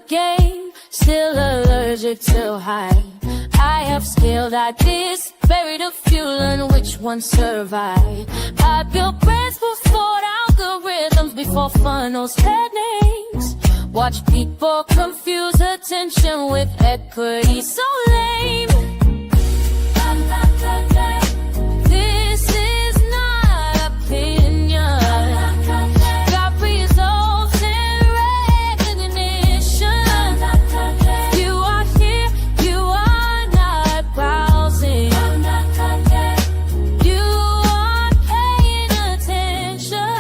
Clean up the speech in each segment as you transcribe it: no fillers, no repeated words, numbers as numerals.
game, still allergic to hype. I have scaled ideas, buried a few, and which one survived. I built brands before algorithms, before funnels had names. Watch people confuse attention with equity, so lame. This is not opinion. Got results and recognition. You are here, you are not browsing. You are paying attention.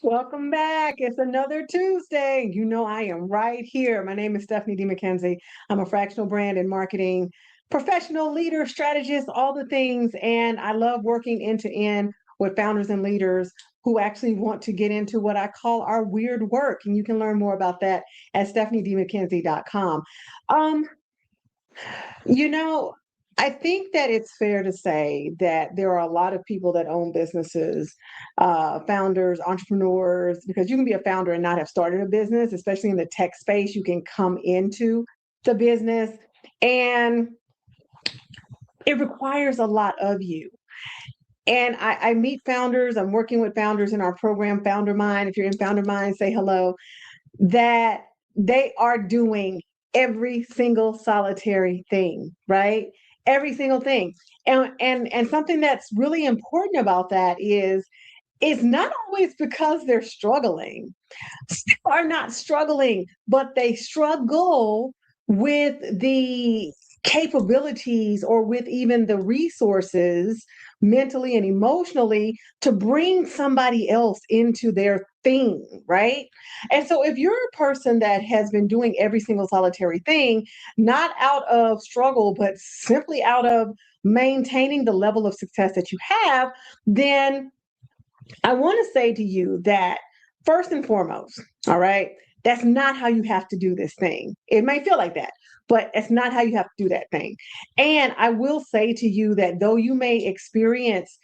Welcome back. It's another Tuesday. You know I am right here. My name is Stephanie D. McKenzie. I'm a fractional brand and marketing professional, leader, strategist, all the things. And I love working end to end with founders and leaders who actually want to get into what I call our weird work. And you can learn more about that at stephaniedmckenzie.com. You know, I think that it's fair to say that there are a lot of people that own businesses, founders, entrepreneurs, because you can be a founder and not have started a business, especially in the tech space. You can come into the business and it requires a lot of you. And I meet founders, I'm working with founders in our program, Founder Mind. If you're in Founder Mind, say hello, that they are doing every single solitary thing, right? Every single thing. And something that's really important about that is it's not always because they're struggling. Some are not struggling, but they struggle with the capabilities or with even the resources mentally and emotionally to bring somebody else into their thing, right? And so if you're a person that has been doing every single solitary thing, not out of struggle, but simply out of maintaining the level of success that you have, then I want to say to you that first and foremost, all right, that's not how you have to do this thing. It may feel like that, but it's not how you have to do that thing. And I will say to you that though you may experience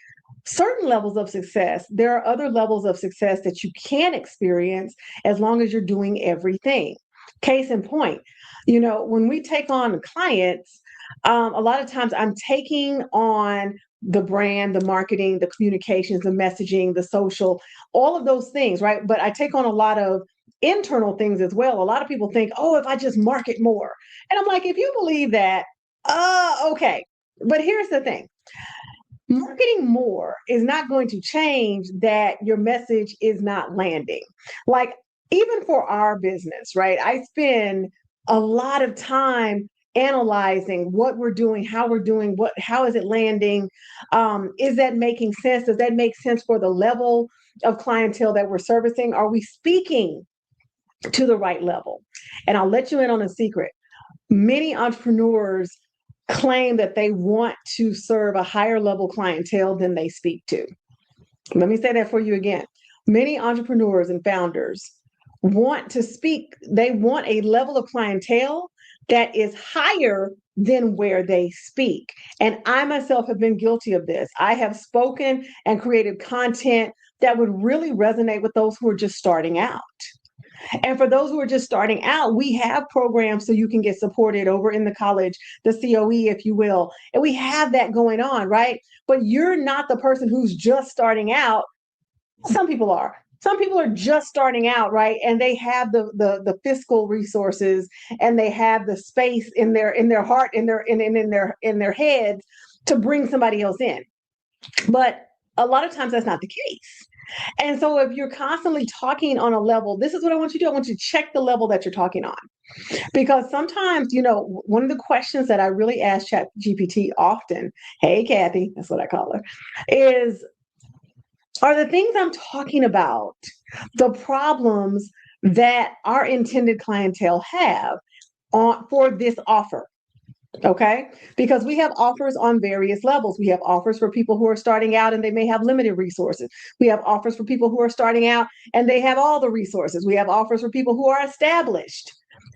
certain levels of success, there are other levels of success that you can experience as long as you're doing everything. Case in point, you know, when we take on clients, a lot of times I'm taking on the brand, the marketing, the communications, the messaging, the social, all of those things, right? But I take on a lot of internal things as well. A lot of people think, oh, if I just market more. And I'm like, if you believe that, okay. But here's the thing. Marketing more is not going to change that your message is not landing. Like, even for our business, right? I spend a lot of time analyzing what we're doing, how we're doing, how is it landing? Is that making sense? Does that make sense for the level of clientele that we're servicing? Are we speaking to the right level? And I'll let you in on a secret. Many entrepreneurs claim that they want to serve a higher level clientele than they speak to. Let me say that for you again. Many entrepreneurs and founders want to speak, they want a level of clientele that is higher than where they speak. And I myself have been guilty of this. I have spoken and created content that would really resonate with those who are just starting out. And for those who are just starting out, we have programs so you can get supported over in the college, the COE, if you will. And we have that going on, right? But you're not the person who's just starting out. Some people are. Some people are just starting out, right? And they have the fiscal resources and they have the space in their heart, in their heads to bring somebody else in. But a lot of times that's not the case. And so if you're constantly talking on a level, this is what I want you to do. I want you to check the level that you're talking on. Because sometimes, you know, one of the questions that I really ask ChatGPT often, hey, Kathy, that's what I call her, is, are the things I'm talking about the problems that our intended clientele have for this offer? Okay, because we have offers on various levels. We have offers for people who are starting out and they may have limited resources. We have offers for people who are starting out and they have all the resources. We have offers for people who are established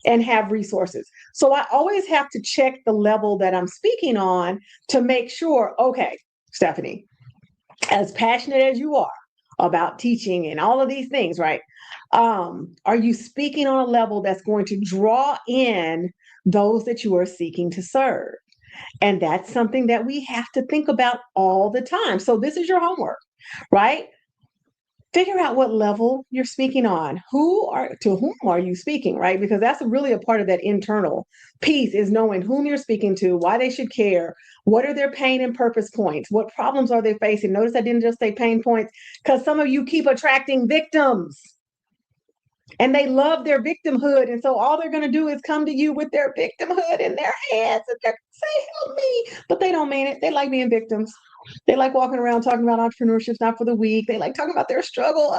and have resources. So I always have to check the level that I'm speaking on to make sure, okay, Stephanie, as passionate as you are about teaching and all of these things, right? Are you speaking on a level that's going to draw in those that you are seeking to serve? And that's something that we have to think about all the time. So this is your homework, right? Figure out what level you're speaking on. To whom are you speaking, right? Because that's really a part of that internal piece, is knowing whom you're speaking to, why they should care, what are their pain and purpose points, what problems are they facing. Notice I didn't just say pain points, because some of you keep attracting victims and they love their victimhood. And so all they're going to do is come to you with their victimhood in their hands and they're say, help me. But they don't mean it. They like being victims. They like walking around talking about entrepreneurship's not for the weak. They like talking about their struggle.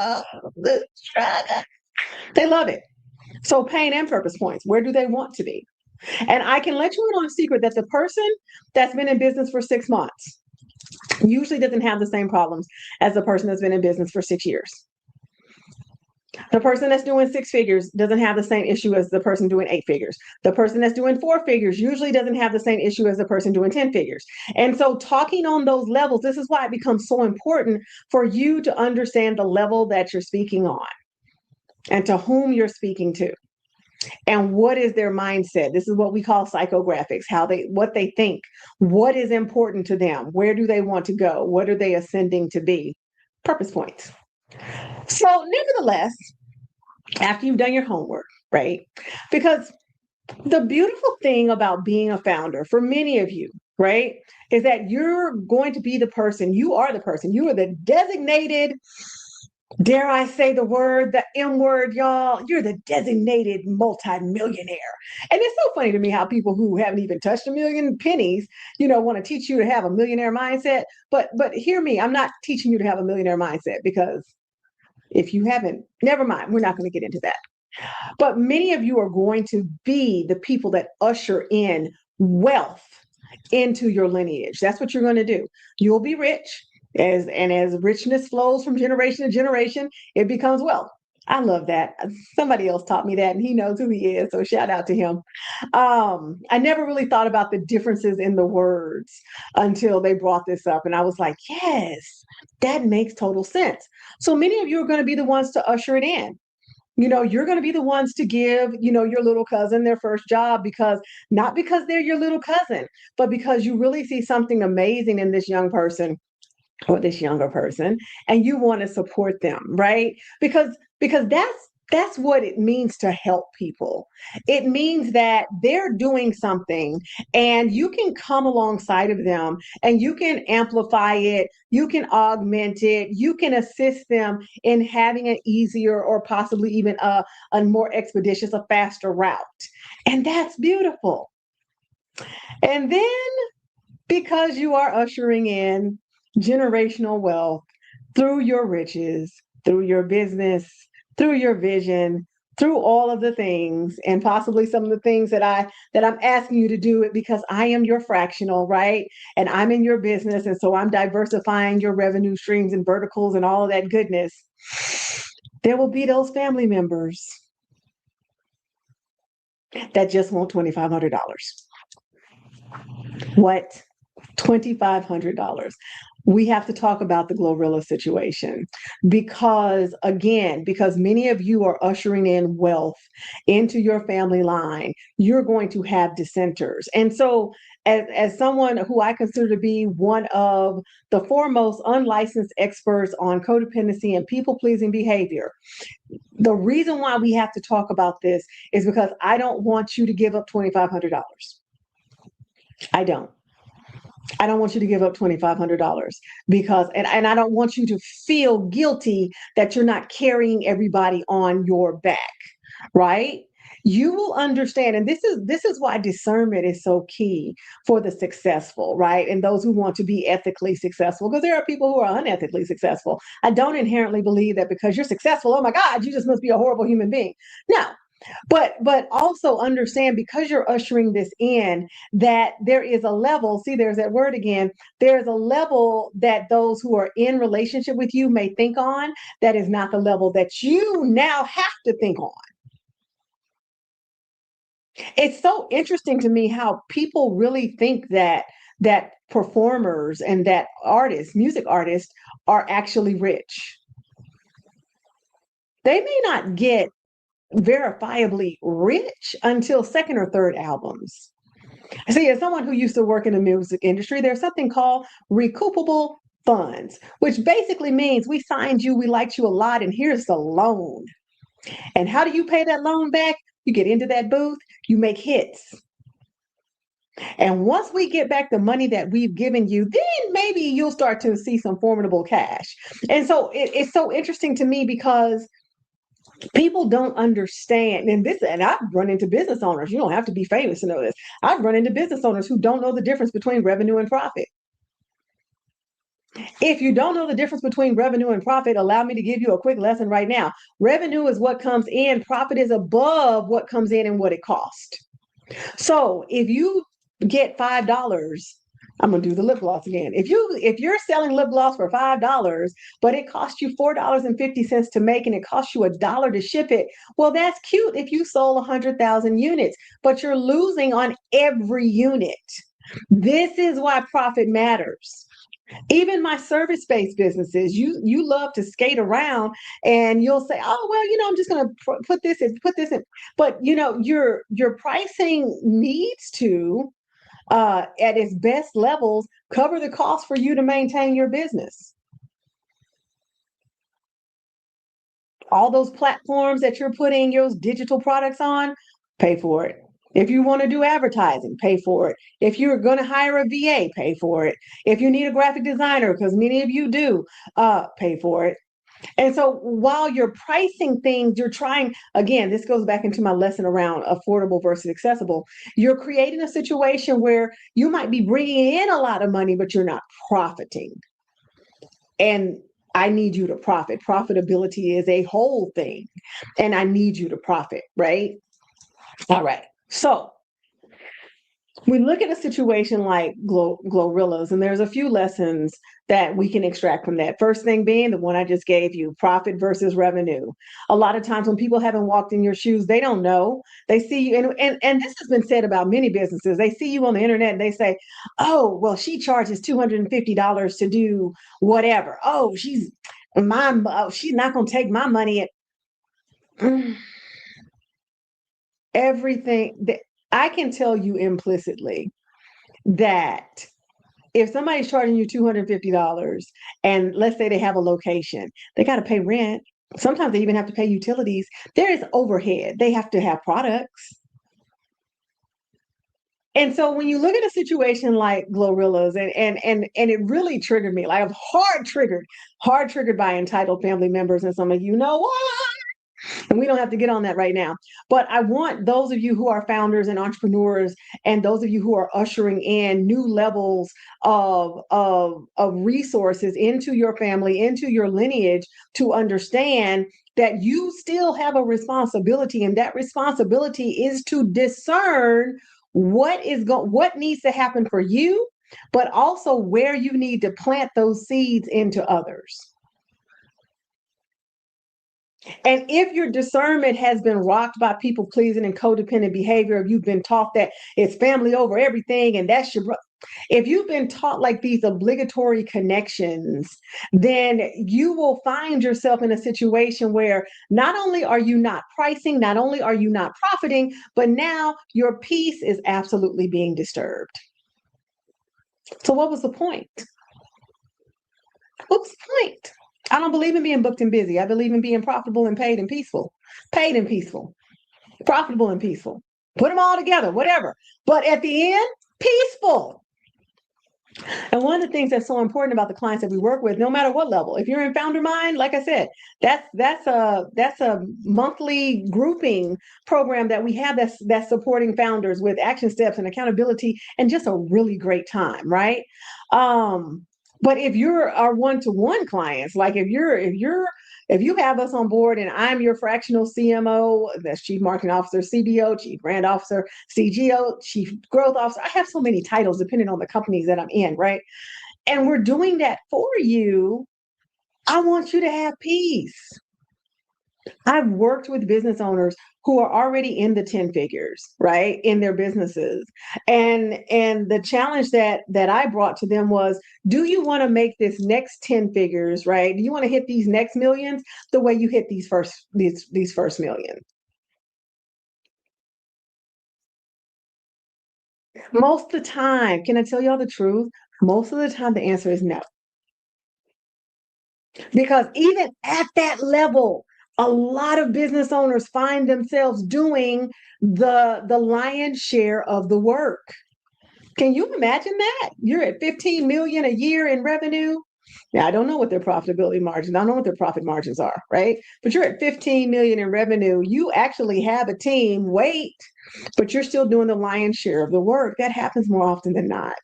The struggle. They love it. So pain and purpose points. Where do they want to be? And I can let you in on a secret that the person that's been in business for 6 months usually doesn't have the same problems as the person that's been in business for 6 years. The person that's doing 6 figures doesn't have the same issue as the person doing 8 figures. The person that's doing 4 figures usually doesn't have the same issue as the person doing 10 figures. And so talking on those levels, this is why it becomes so important for you to understand the level that you're speaking on and to whom you're speaking to. And what is their mindset? This is what we call psychographics, what they think, what is important to them, where do they want to go, what are they ascending to be? Purpose points. So nevertheless, after you've done your homework, right? Because the beautiful thing about being a founder for many of you, right, is that you're going to be the person, you are the designated, dare I say the word, the M word, y'all, you're the designated multimillionaire. And it's so funny to me how people who haven't even touched a million pennies, want to teach you to have a millionaire mindset. But hear me, I'm not teaching you to have a millionaire mindset, because if you haven't, never mind, we're not going to get into that. But many of you are going to be the people that usher in wealth into your lineage. That's what you're going to do. You'll be rich, as richness flows from generation to generation, it becomes wealth. I love that. Somebody else taught me that, and he knows who he is, so shout out to him. I never really thought about the differences in the words until they brought this up, and I was like, yes, that makes total sense. So many of you are going to be the ones to usher it in. You're going to be the ones to give, your little cousin their first job, not because they're your little cousin, but because you really see something amazing in this young person or this younger person, and you want to support them, right? Because that's what it means to help people. It means that they're doing something and you can come alongside of them and you can amplify it, you can augment it, you can assist them in having an easier or possibly even a more expeditious, a faster route. And that's beautiful. And then, because you are ushering in generational wealth through your riches, through your business, through your vision, through all of the things, and possibly some of the things that I'm asking you to do it because I am your fractional, right? And I'm in your business, and so I'm diversifying your revenue streams and verticals and all of that goodness. There will be those family members that just want $2,500. What? $2,500. We have to talk about the GloRilla situation because many of you are ushering in wealth into your family line. You're going to have dissenters. And so as someone who I consider to be one of the foremost unlicensed experts on codependency and people-pleasing behavior, the reason why we have to talk about this is because I don't want you to give up $2,500. I don't want you to give up $2,500 because, and I don't want you to feel guilty that you're not carrying everybody on your back, right? You will understand, and this is why discernment is so key for the successful, right? And those who want to be ethically successful, because there are people who are unethically successful. I don't inherently believe that because you're successful, oh my God, you just must be a horrible human being. No. But also understand, because you're ushering this in, that there is a level, see, there's that word again, there's a level that those who are in relationship with you may think on, that is not the level that you now have to think on. It's so interesting to me how people really think that that performers and that artists, music artists, are actually rich. They may not get verifiably rich until second or third albums. See, as someone who used to work in the music industry, there's something called recoupable funds, which basically means we signed you, we liked you a lot, and here's the loan. And how do you pay that loan back? You get into that booth, you make hits. And once we get back the money that we've given you, then maybe you'll start to see some formidable cash. And so it's so interesting to me because people don't understand, and I've run into business owners. You don't have to be famous to know this. I've run into business owners who don't know the difference between revenue and profit. If you don't know the difference between revenue and profit, allow me to give you a quick lesson right now. Revenue is what comes in, profit is above what comes in and what it costs. So if you get $5, I'm gonna do the lip gloss again. If you're selling lip gloss for $5, but it costs you $4.50 to make and it costs you $1 to ship it, well, that's cute if you sold 100,000 units, but you're losing on every unit. This is why profit matters. Even my service-based businesses, you love to skate around and you'll say, oh, well, I'm just going to put this in. But, your pricing needs to, at its best levels, cover the cost for you to maintain your business. All those platforms that you're putting your digital products on, pay for it. If you want to do advertising, pay for it. If you're going to hire a VA, pay for it. If you need a graphic designer, because many of you do, pay for it. And so while you're pricing things, you're trying, again, this goes back into my lesson around affordable versus accessible. You're creating a situation where you might be bringing in a lot of money, but you're not profiting. And I need you to profit. Profitability is a whole thing. And I need you to profit, right? All right. So we look at a situation like GloRilla's, and there's a few lessons that we can extract from that. First thing being the one I just gave you, profit versus revenue. A lot of times when people haven't walked in your shoes, they don't know. They see you, and this has been said about many businesses. They see you on the internet and they say, oh, well, she charges $250 to do whatever. Oh, she's not going to take my money. Everything that I can tell you implicitly that if somebody's charging you $250 and let's say they have a location, they got to pay rent. Sometimes they even have to pay utilities. There is overhead. They have to have products. And so when you look at a situation like GloRilla's, and it really triggered me, like I'm hard triggered by entitled family members, and some of you know what? And we don't have to get on that right now. But I want those of you who are founders and entrepreneurs, and those of you who are ushering in new levels of resources into your family, into your lineage, to understand that you still have a responsibility, and that responsibility is to discern what needs to happen for you, but also where you need to plant those seeds into others. And if your discernment has been rocked by people pleasing and codependent behavior, if you've been taught that it's family over everything and that's your if you've been taught like these obligatory connections, then you will find yourself in a situation where not only are you not pricing, not only are you not profiting, but now your peace is absolutely being disturbed. So what was the point? What was the point? I don't believe in being booked and busy. I believe in being profitable and paid and peaceful. Paid and peaceful. Profitable and peaceful. Put them all together, whatever. But at the end, peaceful. And one of the things that's so important about the clients that we work with, no matter what level, if you're in Founder Mind, like I said, that's a monthly grouping program that we have that's supporting founders with action steps and accountability and just a really great time, right? But if you're our one-to-one clients, like if you have us on board and I'm your fractional CMO, that's Chief Marketing Officer, CBO, Chief Brand Officer, CGO, Chief Growth Officer, I have so many titles depending on the companies that I'm in, right? And we're doing that for you. I want you to have peace. I've worked with business owners who are already in the 10 figures, right, in their businesses. And the challenge that I brought to them was, do you want to make this next 10 figures, right? Do you want to hit these next millions the way you hit these first million? Most of the time, can I tell y'all the truth? Most of the time the answer is no. Because even at that level, a lot of business owners find themselves doing the lion's share of the work. Can you imagine that? You're at 15 million a year in revenue. Yeah, I don't know what their profitability margins, I don't know what their profit margins are, right? But you're at 15 million in revenue. You actually have a team, wait, but you're still doing the lion's share of the work. That happens more often than not.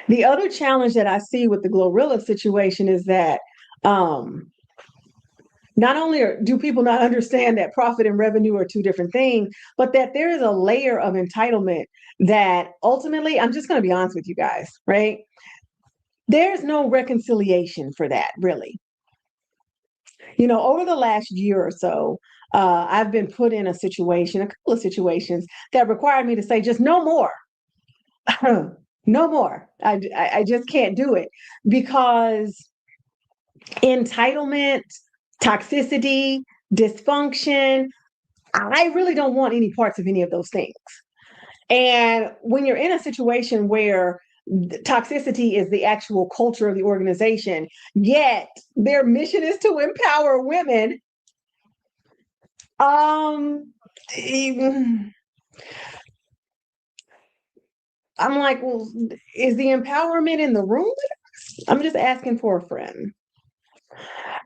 The other challenge that I see with the GloRilla situation is that um, not only do people not understand that profit and revenue are two different things, but that there is a layer of entitlement that ultimately, I'm just going to be honest with you guys, right? There's no reconciliation for that, really. Over the last year or so, I've been put in a couple of situations that required me to say, just no more. No more. I just can't do it because entitlement, toxicity, dysfunction, I really don't want any parts of any of those things. And when you're in a situation where toxicity is the actual culture of the organization, yet their mission is to empower women, um, I'm like, well, is the empowerment in the room? I'm just asking for a friend.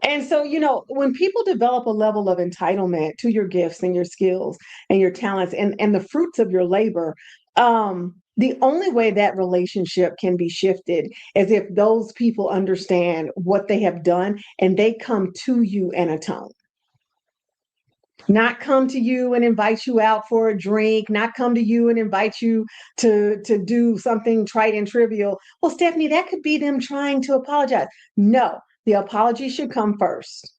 And so, when people develop a level of entitlement to your gifts and your skills and your talents and the fruits of your labor, the only way that relationship can be shifted is if those people understand what they have done and they come to you and atone. Not come to you and invite you out for a drink, not come to you and invite you to do something trite and trivial. Well, Stephanie, that could be them trying to apologize. No, the apology should come first.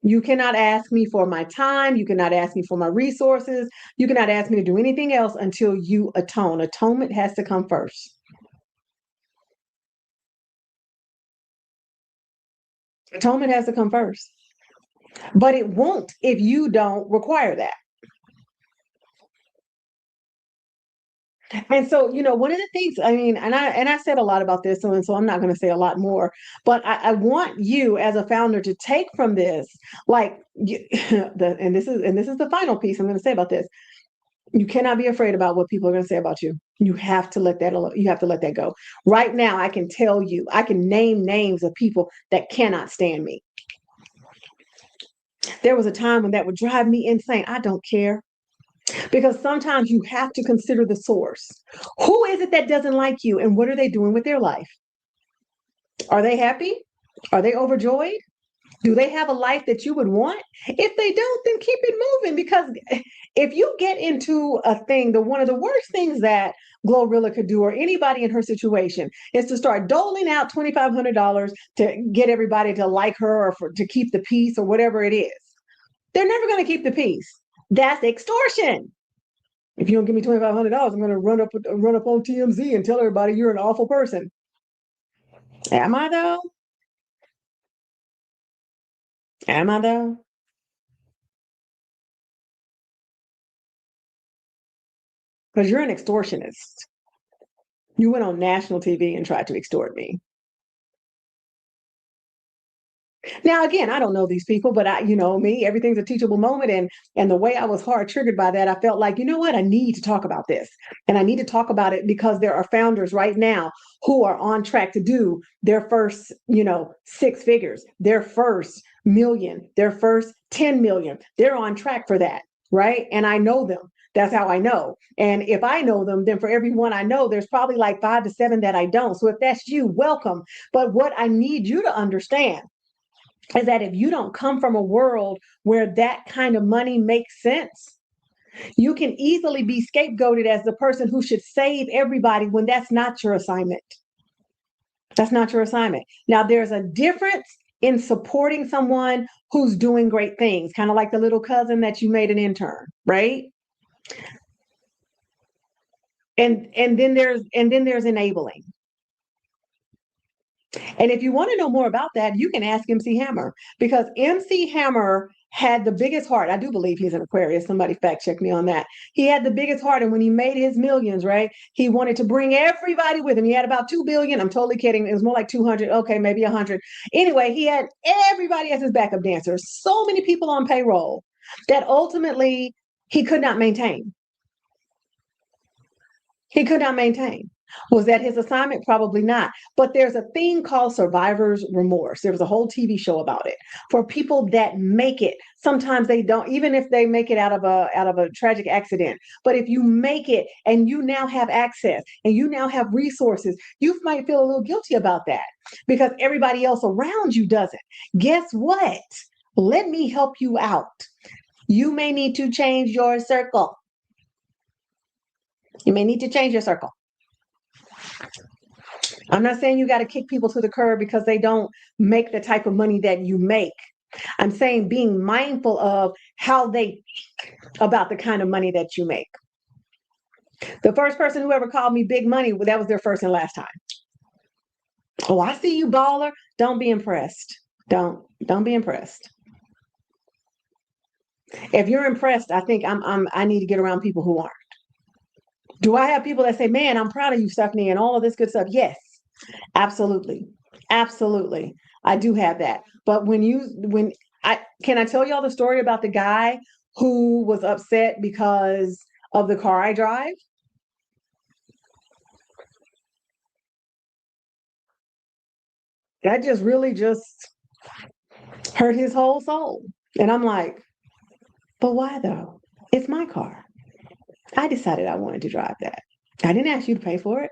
You cannot ask me for my time. You cannot ask me for my resources. You cannot ask me to do anything else until you atone. Atonement has to come first. Atonement has to come first. But it won't if you don't require that. And so, one of the things, I mean, and I said a lot about this, so I'm not going to say a lot more, but I want you as a founder to take from this, like, and this is the final piece I'm going to say about this. You cannot be afraid about what people are going to say about you. You have to let that alone. You have to let that go. Right now, I can tell you, I can name names of people that cannot stand me. There was a time when that would drive me insane. I don't care. Because sometimes you have to consider the source. Who is it that doesn't like you, and what are they doing with their life? Are they happy? Are they overjoyed? Do they have a life that you would want? If they don't, then keep it moving, because if you get into a thing, one of the worst things that GloRilla could do, or anybody in her situation, is to start doling out $2,500 to get everybody to like her, or to keep the peace, or whatever it is. They're never going to keep the peace. That's extortion. If you don't give me $2,500, I'm going to run up on TMZ and tell everybody you're an awful person. Am I though? Am I though? Because you're an extortionist. You went on national TV and tried to extort me. Now, again, I don't know these people, but me, everything's a teachable moment. And the way I was hard triggered by that, I felt like, you know what, I need to talk about this. And I need to talk about it because there are founders right now who are on track to do their first, six figures, their first million, their first 10 million. They're on track for that, right? And I know them. That's how I know. And if I know them, then for everyone I know, there's probably like 5 to 7 that I don't. So if that's you, welcome. But what I need you to understand is that if you don't come from a world where that kind of money makes sense, you can easily be scapegoated as the person who should save everybody when that's not your assignment. That's not your assignment. Now, there's a difference in supporting someone who's doing great things, kind of like the little cousin that you made an intern, right? And then there's enabling. And if you want to know more about that, you can ask MC Hammer, because MC Hammer had the biggest heart. I do believe he's an Aquarius. Somebody fact check me on that. He had the biggest heart. And when he made his millions, right, he wanted to bring everybody with him. He had about 2 billion. I'm totally kidding. It was more like 200. Okay, maybe 100. Anyway, he had everybody as his backup dancers. So many people on payroll that ultimately he could not maintain. He could not maintain. Was that his assignment? Probably not. But there's a thing called survivor's remorse. There was a whole TV show about it. For people that make it, sometimes they don't, even if they make it out of a tragic accident. But if you make it and you now have access and you now have resources, you might feel a little guilty about that because everybody else around you doesn't. Guess what? Let me help you out. You may need to change your circle. You may need to change your circle. I'm not saying you got to kick people to the curb because they don't make the type of money that you make. I'm saying being mindful of how they think about the kind of money that you make. The first person who ever called me big money, that was their first and last time. Oh, I see you, baller. Don't be impressed. Don't be impressed. If you're impressed, I think I need to get around people who aren't. Do I have people that say, man, I'm proud of you, Stephanie, and all of this good stuff? Yes, absolutely. Absolutely. I do have that. But can I tell y'all the story about the guy who was upset because of the car I drive? That just really just hurt his whole soul. And I'm like, but why though? It's my car. I decided I wanted to drive that. I didn't ask you to pay for it.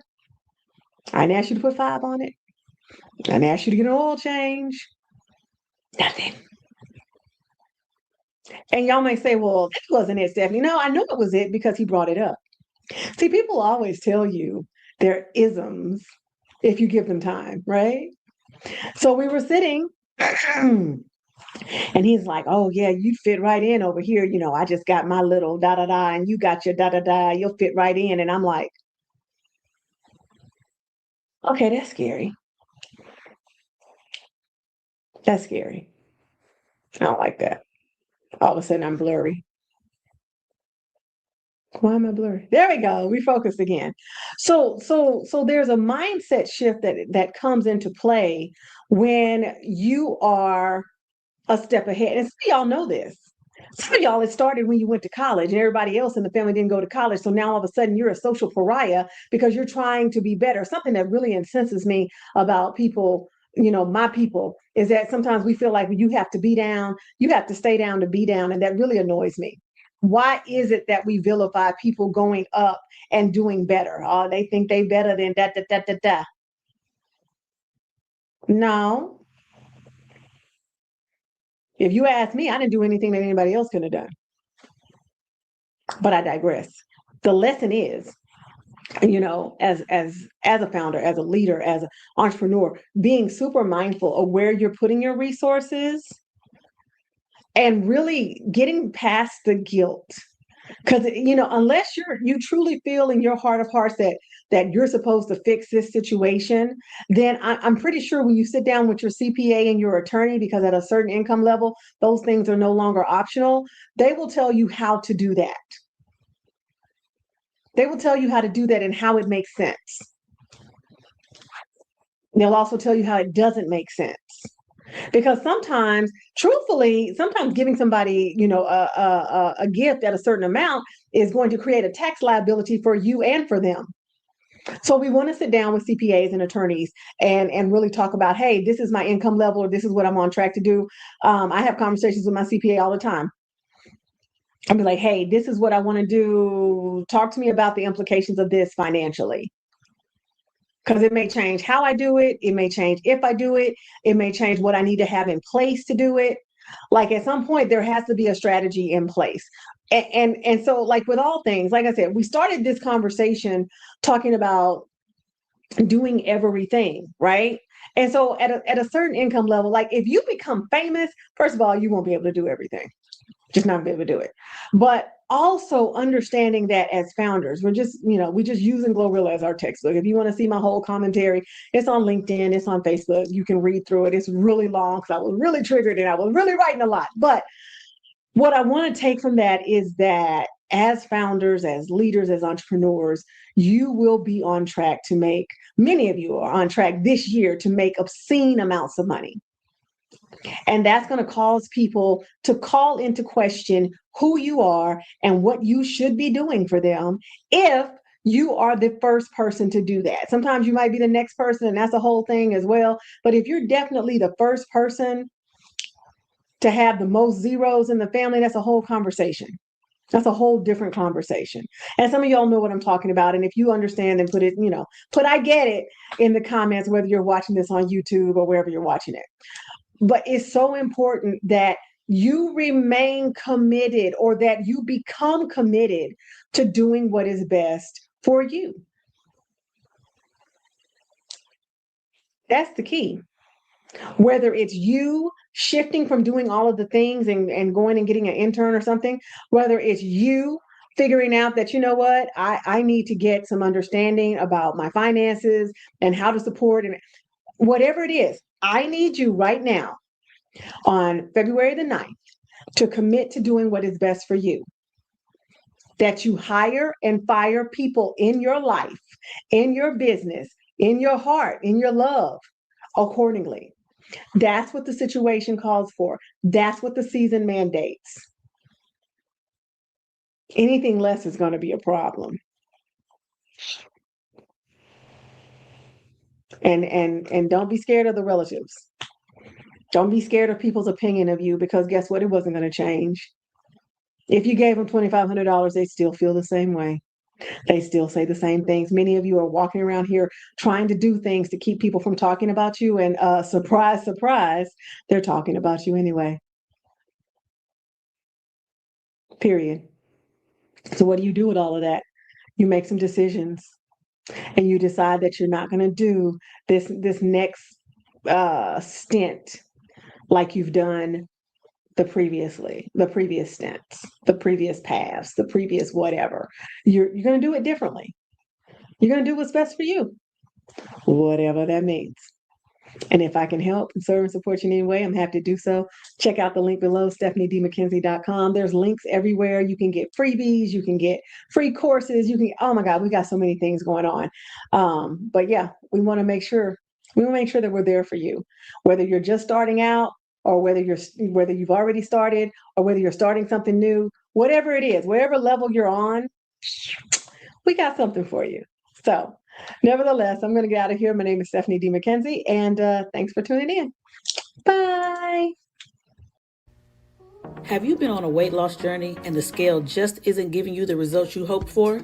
I didn't ask you to put 5 on it. I didn't ask you to get an oil change. Nothing. And y'all may say, well, that wasn't it, Stephanie. No, I know it was it because he brought it up. See, people always tell you their isms if you give them time, right? So we were sitting and he's like, oh, yeah, you fit right in over here. You know, I just got my little da da da and you got your da da da. You'll fit right in. And I'm like, okay, that's scary. That's scary. I don't like that. All of a sudden I'm blurry. Why am I blurry? There we go. We focused again. So there's a mindset shift that comes into play when you are a step ahead. And some of y'all know this. Some of y'all, it started when you went to college and everybody else in the family didn't go to college. So now all of a sudden you're a social pariah because you're trying to be better. Something that really incenses me about people, my people, is that sometimes we feel like you have to be down, you have to stay down to be down. And that really annoys me. Why is it that we vilify people going up and doing better? Oh, they think they better than da da da da da. No, if you ask me, I didn't do anything that anybody else could have done. But I digress. The lesson is, as a founder, as a leader, as an entrepreneur, being super mindful of where you're putting your resources and really getting past the guilt. Because unless you truly feel in your heart of hearts that you're supposed to fix this situation, then I'm pretty sure when you sit down with your CPA and your attorney, because at a certain income level, those things are no longer optional, they will tell you how to do that. They will tell you how to do that and how it makes sense. They'll also tell you how it doesn't make sense. Because sometimes, truthfully, sometimes giving somebody, a gift at a certain amount is going to create a tax liability for you and for them. So we want to sit down with CPAs and attorneys and really talk about, hey, this is my income level, or this is what I'm on track to do. I have conversations with my CPA all the time. I'll be like, hey, this is what I want to do. Talk to me about the implications of this financially. Because it may change how I do it. It may change if I do it. It may change what I need to have in place to do it. Like at some point, there has to be a strategy in place. And so like with all things, like I said, we started this conversation talking about doing everything, right? And so at a certain income level, like if you become famous, first of all, you won't be able to do everything, just not be able to do it. But also understanding that as founders, we just using GloRilla as our textbook. If you want to see my whole commentary, it's on LinkedIn, it's on Facebook. You can read through it. It's really long because I was really triggered and I was really writing a lot. But what I want to take from that is that as founders, as leaders, as entrepreneurs, you will be on track to make, many of you are on track this year to make obscene amounts of money. And that's going to cause people to call into question who you are and what you should be doing for them if you are the first person to do that. Sometimes you might be the next person, and that's a whole thing as well. But if you're definitely the first person to have the most zeros in the family, that's a whole conversation. That's a whole different conversation. And some of y'all know what I'm talking about. And if you understand, then put it, put I get it in the comments, whether you're watching this on YouTube or wherever you're watching it. But it's so important that you remain committed, or that you become committed to doing what is best for you. That's the key. Whether it's you shifting from doing all of the things and going and getting an intern or something, whether it's you figuring out that, you know what, I need to get some understanding about my finances and how to support, and whatever it is, I need you right now on February the 9th to commit to doing what is best for you. That you hire and fire people in your life, in your business, in your heart, in your love accordingly. That's what the situation calls for. That's what the season mandates. Anything less is going to be a problem. And don't be scared of the relatives. Don't be scared of people's opinion of you, because guess what? It wasn't going to change. If you gave them $2,500, they still feel the same way. They still say the same things. Many of you are walking around here trying to do things to keep people from talking about you. And surprise, surprise, they're talking about you anyway. Period. So what do you do with all of that? You make some decisions, and you decide that you're not going to do this next stint like you've done the previous stints, the previous paths, the previous whatever. You're going to do it differently. You're going to do what's best for you, whatever that means. And if I can help and serve and support you in any way, I'm happy to do so. Check out the link below, stephaniedmckenzie.com. There's links everywhere. You can get freebies, you can get free courses, oh my God, we got so many things going on. But yeah, we want to make sure that we're there for you, whether you're just starting out, or whether you've already started, or whether you're starting something new, whatever it is, whatever level you're on, we got something for you. So nevertheless, I'm going to get out of here. My name is Stephanie D. McKenzie, and thanks for tuning in. Bye. Have you been on a weight loss journey and the scale just isn't giving you the results you hoped for?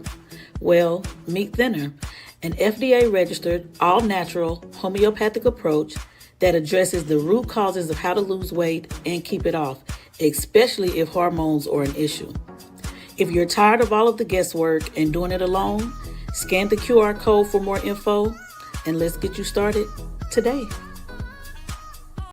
Well, meet Thinner, an FDA-registered, all-natural, homeopathic approach that addresses the root causes of how to lose weight and keep it off, especially if hormones are an issue. If you're tired of all of the guesswork and doing it alone, scan the QR code for more info, and let's get you started today.